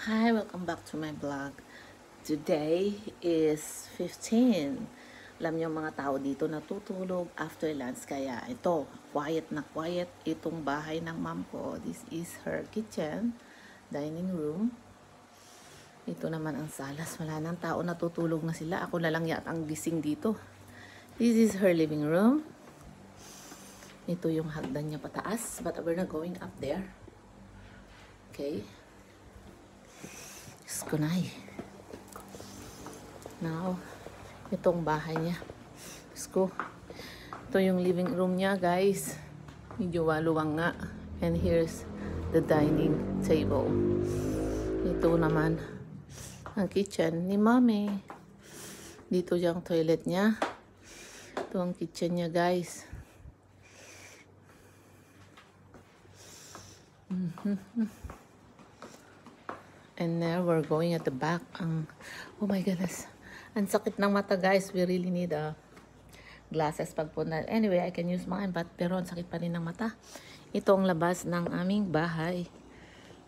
Hi, welcome back to my vlog. Today is 15. Alam niyo mga tao dito natutulog after lunch kaya ito, quiet na quiet itong bahay ng mom ko. This is her kitchen, dining room. Ito naman ang salas. Wala nang tao, natutulog na sila. Ako na lang yata ang gising dito. This is her living room. Ito yung hagdan niya pataas, but we're not going up there. Okay. Kunay. Now, itong bahay niya. Sko. Ito yung living room niya, guys. Medyo waluwang nga. And here's the dining table. Ito naman ang kitchen ni Mommy. Dito yung toilet niya. Ito ang kitchen niya, guys. And now we're going at the back. Oh my goodness. Ang sakit ng mata, guys. We really need glasses pagpunta. Anyway, I can use mine, pero ang sakit pa rin ng mata. Ito ang labas ng aming bahay.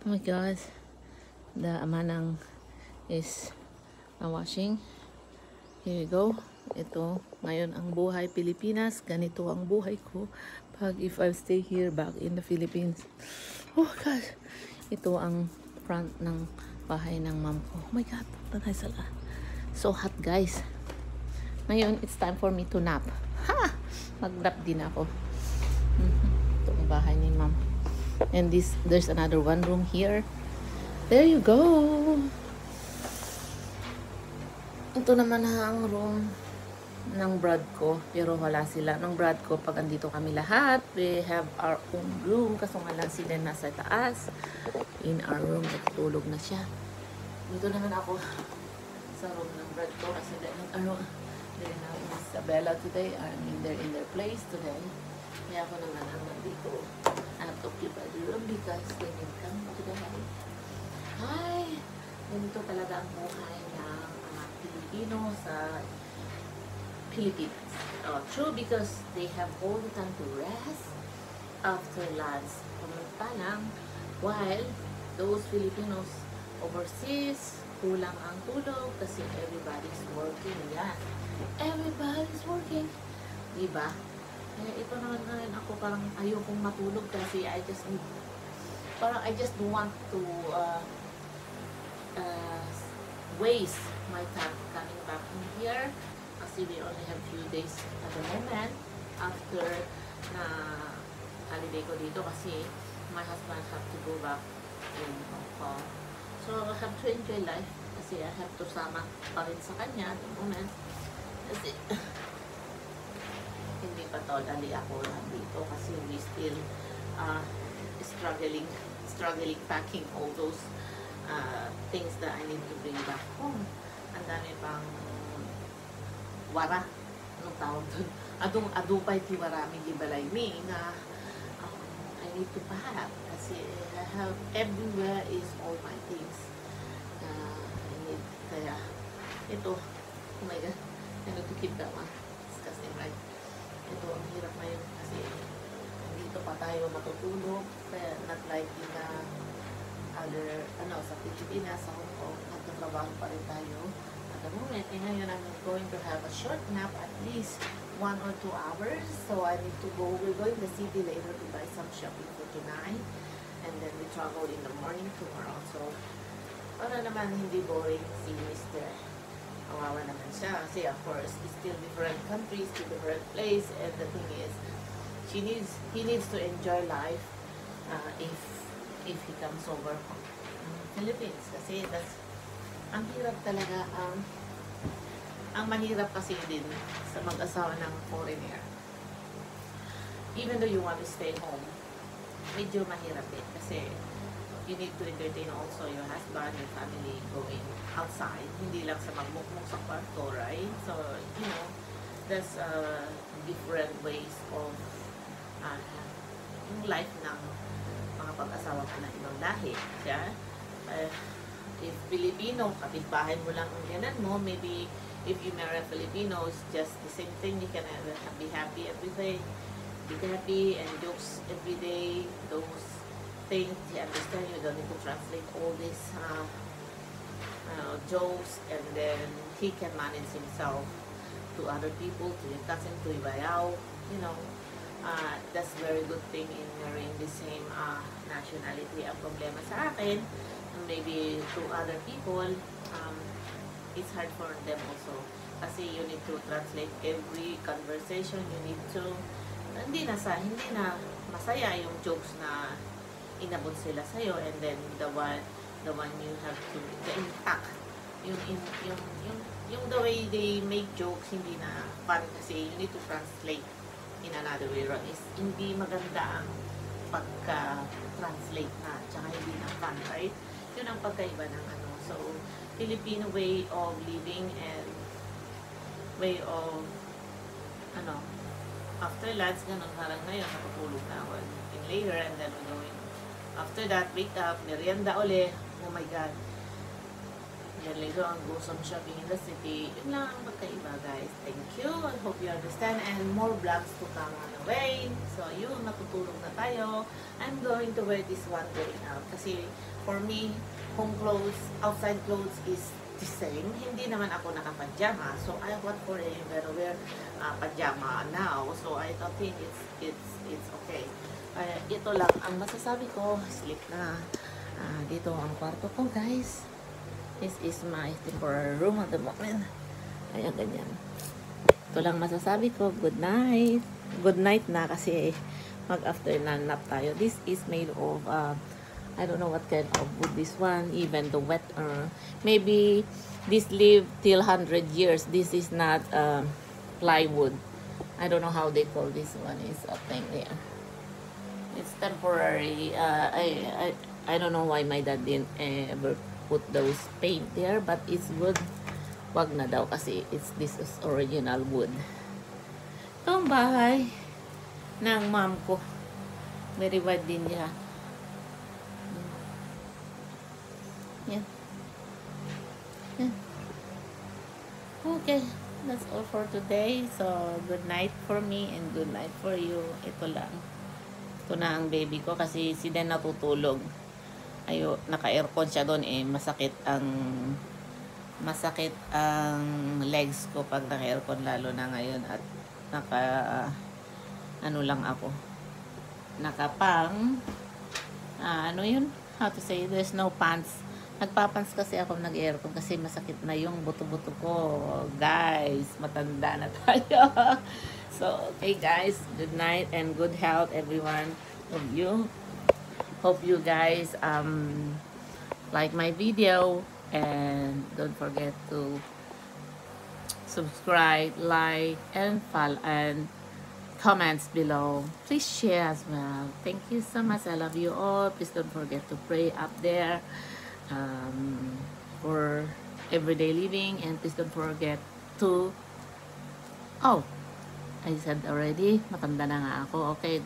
Oh my God. The amanang is washing. Here we go. Ito, ngayon ang buhay Pilipinas. Ganito ang buhay ko if I stay here back in the Philippines. Oh God. Ito ang front ng bahay ng mom ko. Oh my God, patay sala. So hot, guys. Ngayon, it's time for me to nap. Ha! Mag-nap din ako. Ito ang bahay ni mom. And there's another one room here. There you go. Ito naman ang room ng brad ko, pero wala sila. Ng brad ko, pag andito kami lahat, we have our own room. Kaso nga lang sila nasa taas. In our room, natutulog na siya. Dito naman ako sa room ng brad ko kasi they're now in Isabela today. They're in their place today. Kaya ako naman ang nandito. I have to occupy the room because they will come to the house. Hi! Ganito talaga ang buhay ng Pilipino sa Philippines. True, because they have all the time to rest after lunch. Samantalang, while those Filipinos overseas, kulang ang tulog kasi everybody's working. Yan. Everybody's working. Diba? Kaya ito naman ngayon ako parang ayokong matulog kasi I just want to waste my time coming back in here. Kasi we only have few days at the moment after na holiday ko dito kasi my husband have to go back in Hong Kong. So I have to enjoy life kasi I have to sama pa rin sa kanya at the moment. Kasi hindi pa totally ako dito kasi we still struggling packing all those things that I need to bring back home. Ang dami pang wara, anong tawag doon? Adupay ti warami di balay mi na I need to pack kasi I have everywhere is all my things. I need, kaya ito, oh my God, I need to keep that one. Disgusting, right? Ito, ang hirap ngayon kasi dito pa tayo matutulog, kaya not like in other, sa Pilipinas, sa Hong Kong, nagtatrabaho pa rin tayo. At the moment, ngayon I'm going to have a short nap at least 1 or 2 hours. So I need to go. We're going to the city later to buy some shopping for tonight. And then we travel in the morning tomorrow. So, para naman hindi boring si Mr. Kawawa naman siya. Kasi of course, it's still different countries, still different place. And the thing is, he needs to enjoy life if he comes over from Philippines. Kasi ang hirap talaga, ang mahirap kasi din sa mag-asawa ng foreigner. Even though you want to stay home, medyo mahirap din kasi you need to entertain also your husband, your family going outside. Hindi lang sa magmukmuk sa kwarto, right? So, there's different ways of yung life ng mga pag-asawa ko na ibang lahi. Kaya, if Filipino, kapitbahay mo lang ang yanan mo, maybe if you marry a Filipino, it's just the same thing. You can be happy every day, be happy and jokes every day. Those things. He understands. You don't need to translate all these jokes, and then he can manage himself to other people, to your cousin, to your bayaw. You know, that's very good thing in marrying the same nationality. Ang problema sa akin, maybe to other people, it's hard for them also. Kasi you need to translate every conversation. You need to, hindi na masaya yung jokes na inabot sila sa'yo, and then the one you have to, the impact, yung the way they make jokes, hindi na fun kasi you need to translate in another way around. Is hindi maganda ang pagka-translate na, tsaka hindi na fun, right? Yun ang pagkaiba ng ano. So, Filipino way of living and way of ano, after lunch, ganun, parang ngayon, nakatulog na ako and later, and then we're going, after that, wake up, merienda uli, oh my God, yan later on, go some shopping in the city. Yun lang ang magkaiba, guys. Thank you, I hope you understand, and more vlogs to come on the way. So, yun, natutulog na tayo. I'm going to wear this one going out, kasi for me, home clothes, outside clothes is the same. Hindi naman ako nakapajama, so I want for him to wear pajama now. So I don't think it's okay. Ito lang ang masasabi ko. Sleep na. Dito ang kwarto ko, guys. This is my temporary room at the moment. Ayan, ganyan. Ito lang masasabi ko. Good night. Good night na kasi mag-afternoon nap tayo. This is made of I don't know what kind of wood this one, even the wet, maybe this live till 100 years. This is not plywood. I don't know how they call this one. It's a thing there. It's temporary. I don't know why my dad didn't ever put those paint there, but it's wood. Wag na daw kasi this is original wood. Ito ang bahay ng mom ko. Very wide din niya. Yan. Yan. Okay, that's all for today. So, good night for me and good night for you. Ito lang. Ito na ang baby ko kasi si Den natutulog. Naka-aircon siya doon eh. Masakit ang legs ko pag naka-aircon, lalo na ngayon, at ano lang ako. Nakapang ano yun? How to say? There's no pants. Nagpapants kasi ako nag-aircon kasi masakit na yung buto-buto ko. Guys, matanda na tayo. So, okay guys, good night and good health everyone of you. Hope you guys like my video, and don't forget to subscribe, like, and follow, and comments below. Please share as well. Thank you so much. I love you all. Please don't forget to pray up there for everyday living, and please don't forget to I said already, matanda na nga ako. Okay,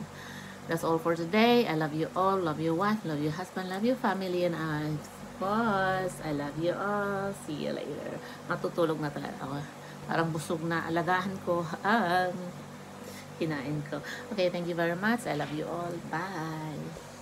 that's all for today. I love you all. Love your wife, love your husband, love your family, and I, of course, I love you all. See you later. Matutulog na talaga ako. Parang busog na. Alagahan ko ang kinain ko. Okay, thank you very much. I love you all. Bye.